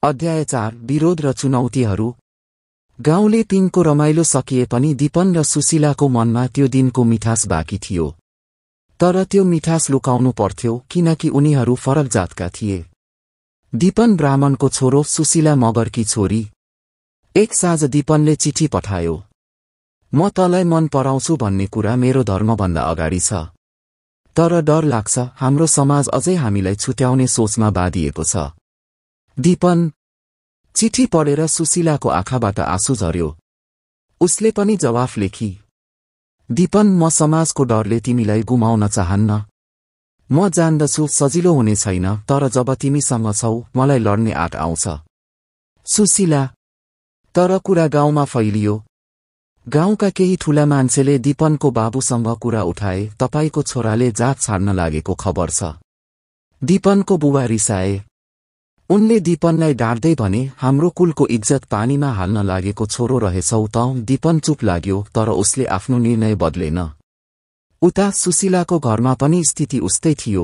अध्याय 4 विरोध र चुनौतीहरू। गाउँले पिङको रमाइलो सकिए पनि दीपन र सुशीलाको मनमा त्यो दिनको मिठास बाँकी थियो। तर त्यो मिठास लुकाउनु पर्थ्यो किनकि उनीहरू फरक जातका थिए। दीपन ब्राह्मणको छोरो, सुशीला मगरकी छोरी। एक साँझ दीपनले चिठी पठायो, म तँलाई मन पराउँछु भन्ने कुरा मेरो धर्मभन्दा अगाडि छ। तर डर लाग्छ, हाम्रो समाज अझै हामीलाई छुट्याउने सोचमा बाँधिएको छ। दीपन। चिठी पढेर सुशीलाको आँखाबाट आँसु झर्यो। उसले पनि जवाफ लेखी, दीपन, म समाजको डरले तिमीलाई गुमाउन चाहन्न। म जान्दछु सजिलो हुने छैन, तर जब तिमीसँग छौ मलाई लड्ने आँट आउँछ। सुशीला। तर कुरा गाउँमा फैलियो। गाउँका केही ठूला मान्छेले दीपनको बाबुसँग कुरा उठाए, तपाईको छोराले जात छाड्न लागेको खबर छ। दीपनको बुबा रिसाए। उनले दीपनलाई डाँट्दै भने, हाम्रो कुलको इज्जत पानीमा हाल्न लागेको छोरो रहेछौ त। दीपन चुप लाग्यो, तर उसले आफ्नो निर्णय बदलेन। उता सुशीलाको घरमा पनि स्थिति उस्तै थियो।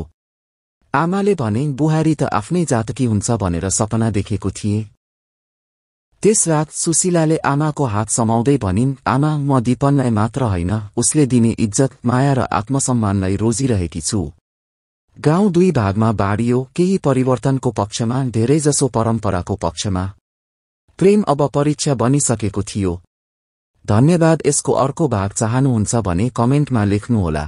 आमाले भने, बुहारी त आफ्नै जातकी हुन्छ भनेर सपना देखेको थिए। त्यस रात सुशीलाले आमाको हात समाउँदै भनिन्, आमा, म दीपनलाई मात्र होइन, उसले दिने इज्जत, माया र आत्मसम्मानलाई रोजिरहेकी छु। गाउँ दुई भागमा बाँडियो, केही परिवर्तनको पक्षमा, धेरैजसो परम्पराको पक्षमा। प्रेम अब परीक्षा बनिसकेको थियो। धन्यवाद। यसको अर्को भाग चाहनुहुन्छ भने कमेन्टमा लेख्नुहोला।